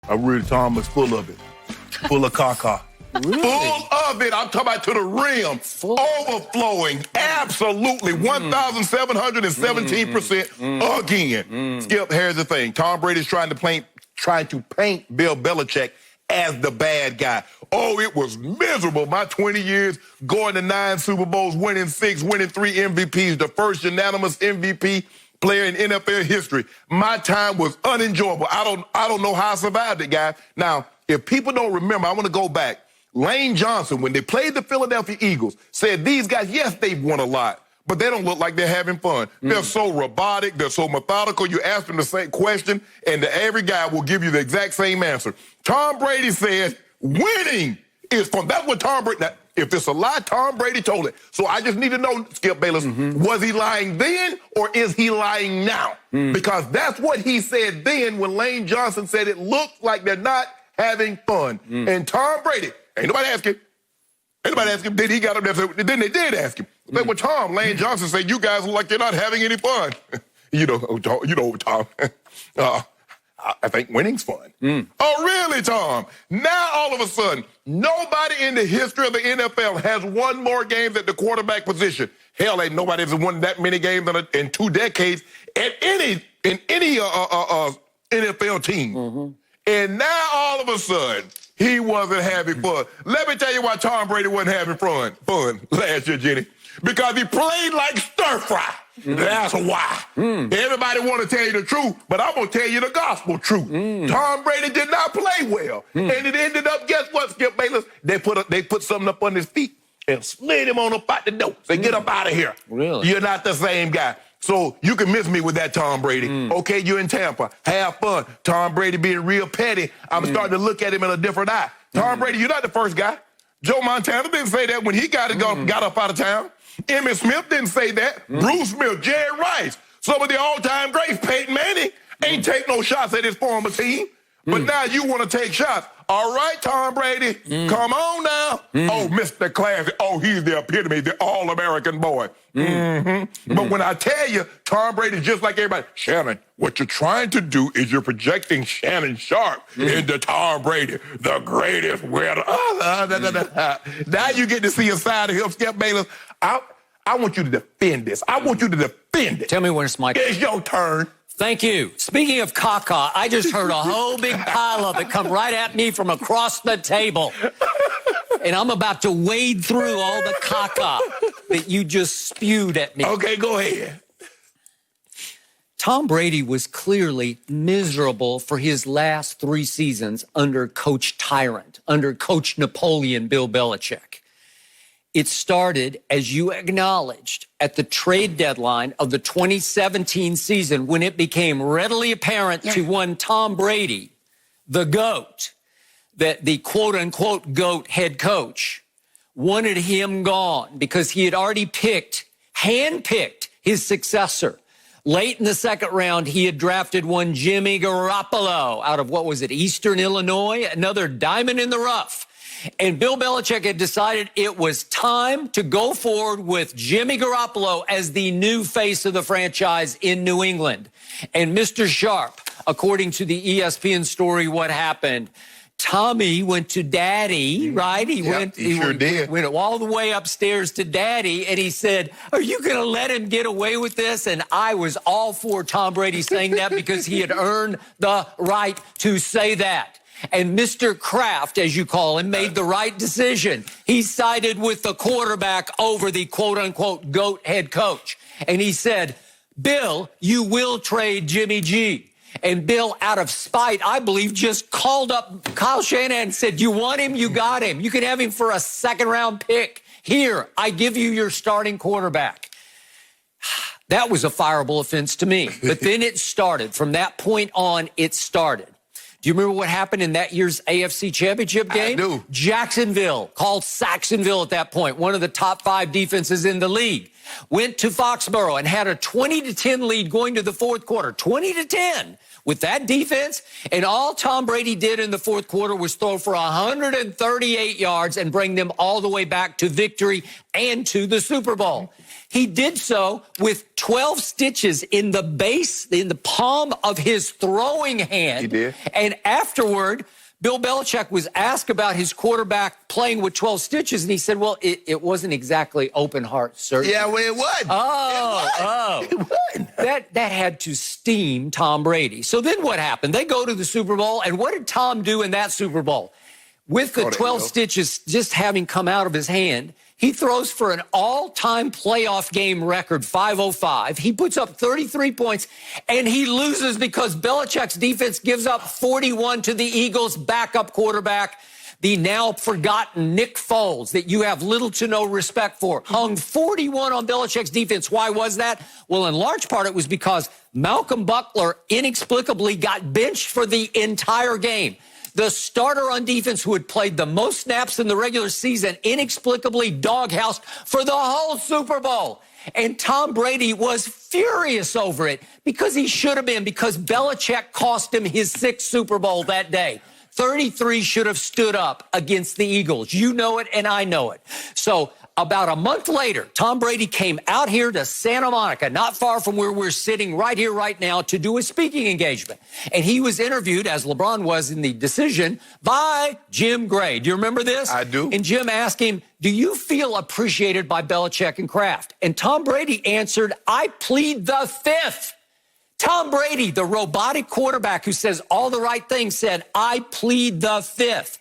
I really, Tom was full of it. Full of caca. Really? Full of it. I'm talking about to the rim. Overflowing. Absolutely. 1,717% again. Skip, here's the thing. Tom Brady's trying to paint Bill Belichick as the bad guy. Oh, it was miserable. My 20 years going to 9 Super Bowls, winning 6, winning 3 MVPs, the first unanimous MVP player in NFL history. My time was unenjoyable. I don't know how I survived it, guys. Now, if people don't remember, I want to go back. Lane Johnson, when they played the Philadelphia Eagles, said these guys, yes, they've won a lot, but they don't look like they're having fun. They're so robotic. They're so methodical. You ask them the same question, and every guy will give you the exact same answer. Tom Brady says winning is fun. That's what Tom Brady... Now, if it's a lie, Tom Brady told it. So I just need to know, Skip Bayless, was he lying then or is he lying now? Because that's what he said then when Lane Johnson said it looks like they're not having fun. And Tom Brady, ain't nobody ask him. Then he got up there, then they did ask him. But with Tom, Lane Johnson said, you guys look like you're not having any fun. you know, Tom. I think winning's fun. Oh, really, Tom? Now, all of a sudden, nobody in the history of the NFL has won more games at the quarterback position. Hell, ain't nobody has won that many games in 2 decades in any NFL team. And now, all of a sudden, he wasn't having fun. Let me tell you why Tom Brady wasn't having fun last year, Jenny. Because he played like stir fry. That's why. Everybody want to tell you the truth, but I'm going to tell you the gospel truth. Tom Brady did not play well. And it ended up, guess what, Skip Bayless? They put something up on his feet and slid him on up out the door. Say, get up out of here. Really? You're not the same guy. So you can miss me with that, Tom Brady. Okay, you're in Tampa. Have fun. Tom Brady being real petty. I'm starting to look at him in a different eye. Tom Brady, you're not the first guy. Joe Montana didn't say that when he got up out of town. Emmitt Smith didn't say that. Bruce Smith, Jerry Rice, some of the all-time greats, Peyton Manning, ain't take no shots at his former team. But now you want to take shots. All right, Tom Brady, come on now. Oh, Mr. Classic. Oh, he's the epitome, the all-American boy. But when I tell you, Tom Brady's just like everybody. Shannon, what you're trying to do is you're projecting Shannon Sharpe into Tom Brady, the greatest winner. Now you get to see a side of him, Skip Bayless. I want you to defend this. I want you to defend it. Tell me when it's my turn. It's your turn. Thank you. Speaking of caca, I just heard a whole big pile of it come right at me from across the table. And I'm about to wade through all the caca that you just spewed at me. Okay, go ahead. Tom Brady was clearly miserable for his last 3 seasons under Coach Tyrant, under Coach Napoleon Bill Belichick. It started, as you acknowledged, at the trade deadline of the 2017 season when it became readily apparent to one Tom Brady, the GOAT, that the quote-unquote GOAT head coach wanted him gone because he had already handpicked his successor. Late in the second round, he had drafted one Jimmy Garoppolo out of, what was it, Eastern Illinois, another diamond in the rough. And Bill Belichick had decided it was time to go forward with Jimmy Garoppolo as the new face of the franchise in New England. And Mr. Sharpe, according to the ESPN story, what happened? Tommy went to Daddy, right? He went all the way upstairs to Daddy, and he said, are you going to let him get away with this? And I was all for Tom Brady saying that because he had earned the right to say that. And Mr. Kraft, as you call him, made the right decision. He sided with the quarterback over the quote-unquote GOAT head coach. And he said, Bill, you will trade Jimmy G. And Bill, out of spite, I believe, just called up Kyle Shanahan and said, you want him? You got him. You can have him for a second-round pick. Here, I give you your starting quarterback. That was a fireable offense to me. But then it started. From that point on, it started. Do you remember what happened in that year's AFC Championship game? I do. Jacksonville, called Saxonville at that point, one of the top 5 defenses in the league, went to Foxborough and had a 20-10 lead going to the fourth quarter. 20-10 with that defense. And all Tom Brady did in the fourth quarter was throw for 138 yards and bring them all the way back to victory and to the Super Bowl. He did so with 12 stitches in the palm of his throwing hand. He did. And afterward, Bill Belichick was asked about his quarterback playing with 12 stitches, and he said, well, it wasn't exactly open heart surgery. Yeah, well, it wasn't. It wasn't. That had to steam Tom Brady. So then what happened? They go to the Super Bowl, and what did Tom do in that Super Bowl? With the 12 stitches just having come out of his hand, he throws for an all-time playoff game record, 505. He puts up 33 points, and he loses because Belichick's defense gives up 41 to the Eagles' backup quarterback, the now forgotten Nick Foles, that you have little to no respect for. Hung 41 on Belichick's defense. Why was that? Well, in large part, it was because Malcolm Butler inexplicably got benched for the entire game. The starter on defense, who had played the most snaps in the regular season, inexplicably doghoused for the whole Super Bowl. And Tom Brady was furious over it because he should have been, because Belichick cost him his 6th Super Bowl that day. 33 should have stood up against the Eagles. You know it, and I know it. So about a month later, Tom Brady came out here to Santa Monica, not far from where we're sitting right here, right now, to do a speaking engagement. And he was interviewed, as LeBron was in the decision, by Jim Gray. Do you remember this? I do. And Jim asked him, do you feel appreciated by Belichick and Kraft? And Tom Brady answered, I plead the 5th. Tom Brady, the robotic quarterback who says all the right things, said, I plead the 5th.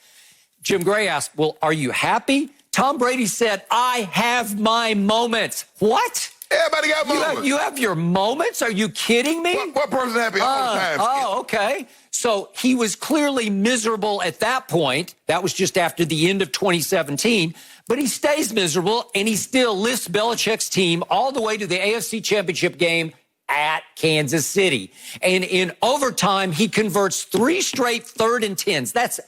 Jim Gray asked, well, are you happy? Tom Brady said, I have my moments. What? Everybody got moments. You have your moments? Are you kidding me? What person's happy all the time? Oh, okay. So he was clearly miserable at that point. That was just after the end of 2017. But he stays miserable, and he still lifts Belichick's team all the way to the AFC Championship game at Kansas City. And in overtime, he converts 3 straight 3rd and 10s. That's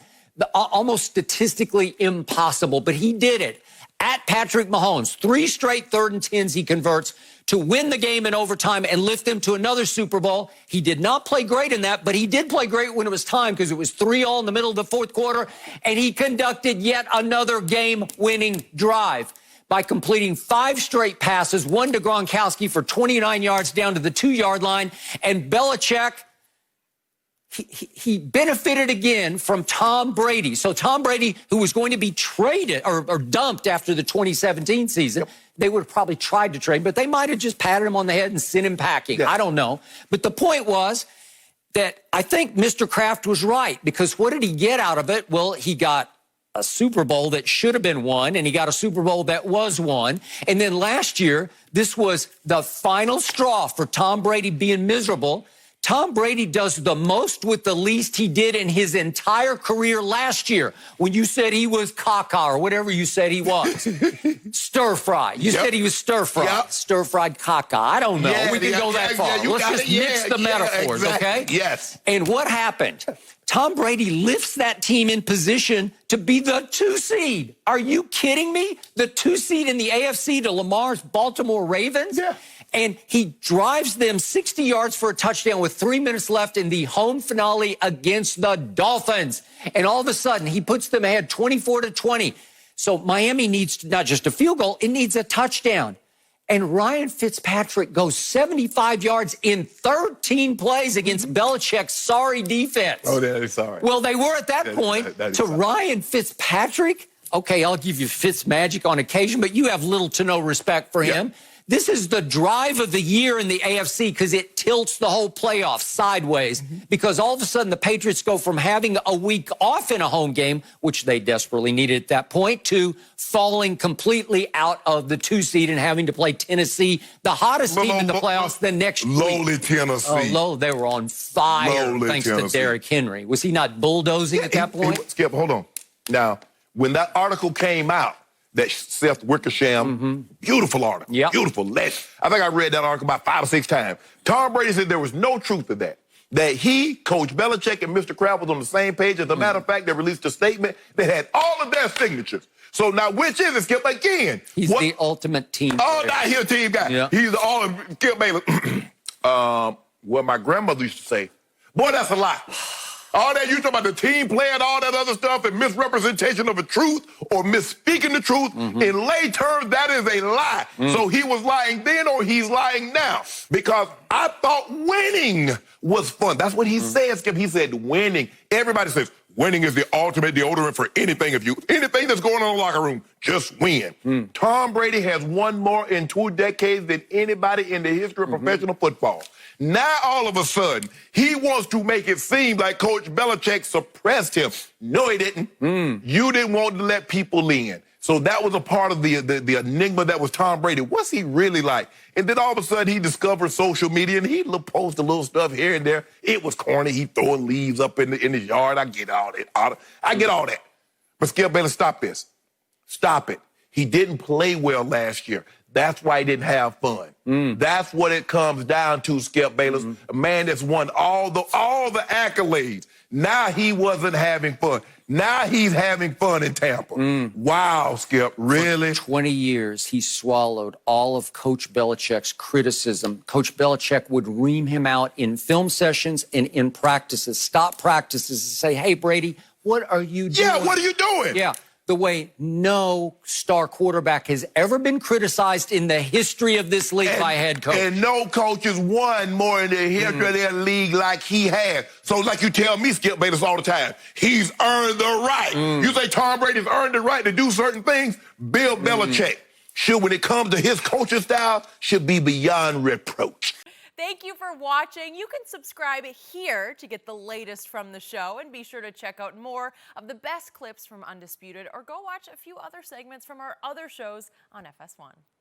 almost statistically impossible, but he did it. At Patrick Mahomes, 3 straight 3rd and 10s he converts to win the game in overtime and lift them to another Super Bowl. He did not play great in that, but he did play great when it was time, because it was 3-all in the middle of the 4th quarter, and he conducted yet another game-winning drive by completing 5 straight passes, 1 to Gronkowski for 29 yards down to the 2-yard line. And Belichick, he benefited again from Tom Brady. So Tom Brady, who was going to be traded or dumped after the 2017 season, they would have probably tried to trade, but they might have just patted him on the head and sent him packing. I don't know. But the point was that I think Mr. Kraft was right, because what did he get out of it? Well, he got a Super Bowl that should have been won, and he got a Super Bowl that was won. And then last year, this was the final straw for Tom Brady being miserable. Tom Brady does the most with the least he did in his entire career last year, when you said he was caca or whatever you said he was. Stir-fry. You said he was stir-fried. Stir-fried caca. I don't know. We can go that far. Let's just mix the metaphors, okay? Yes. And what happened? Tom Brady lifts that team in position to be the 2 seed. Are you kidding me? The 2 seed in the AFC to Lamar's Baltimore Ravens? Yeah. And he drives them 60 yards for a touchdown with 3 minutes left in the home finale against the Dolphins. And all of a sudden, he puts them ahead 24-20. So Miami needs not just a field goal, it needs a touchdown. And Ryan Fitzpatrick goes 75 yards in 13 plays against Belichick's sorry defense. Oh, they're sorry. Well, they were at that point. To Ryan Fitzpatrick, okay, I'll give you Fitzmagic on occasion, but you have little to no respect for him. This is the drive of the year in the AFC, because it tilts the whole playoff sideways, because all of a sudden the Patriots go from having a week off in a home game, which they desperately needed at that point, to falling completely out of the 2 seed and having to play Tennessee, the hottest team in the playoffs, the next week. Lowly Tennessee. They were on fire thanks to Derrick Henry. Was he not bulldozing at that point? Skip, hold on. Now, when that article came out, that Seth Wickersham, beautiful article, beautiful. I think I read that article about 5 or 6 times. Tom Brady said there was no truth to that. That he, Coach Belichick, and Mr. Kraft was on the same page. As a matter of fact, they released a statement that had all of their signatures. So now, which is it, Skip? Again, he's the ultimate team player. Oh, now he's a team guy. Yeah. He's all Skip Bayless. What my grandmother used to say, boy, that's a lot. All that, you talking about the team playing, all that other stuff, and misrepresentation of the truth or misspeaking the truth. In lay terms, that is a lie. So he was lying then or he's lying now. Because I thought winning was fun. That's what he said, Skip. He said winning. Everybody says winning is the ultimate deodorant for anything. Anything that's going on in the locker room, just win. Tom Brady has won more in 2 decades than anybody in the history of professional football. Now, all of a sudden, he wants to make it seem like Coach Belichick suppressed him. No, he didn't. You didn't want to let people in. So that was a part of the enigma that was Tom Brady. What's he really like? And then all of a sudden, he discovered social media, and he post a little stuff here and there. It was corny. He throwing leaves up in his yard. I get all that. I get all that. But Skip Bayless, stop this. Stop it. He didn't play well last year. That's why he didn't have fun. That's what it comes down to, Skip Bayless. A man that's won all the accolades. Now he wasn't having fun. Now he's having fun in Tampa. Wow, Skip, really? For 20 years, he swallowed all of Coach Belichick's criticism. Coach Belichick would ream him out in film sessions and in practices, stop practices and say, hey, Brady, what are you doing? Yeah, what are you doing? Yeah. The way no star quarterback has ever been criticized in the history of this league by a head coach. And no coach has won more in the history of their league like he has. So like you tell me, Skip Bayless, all the time, he's earned the right. You say Tom Brady's earned the right to do certain things. Bill Belichick should, when it comes to his coaching style, should be beyond reproach. Thank you for watching. You can subscribe here to get the latest from the show, and be sure to check out more of the best clips from Undisputed, or go watch a few other segments from our other shows on FS1.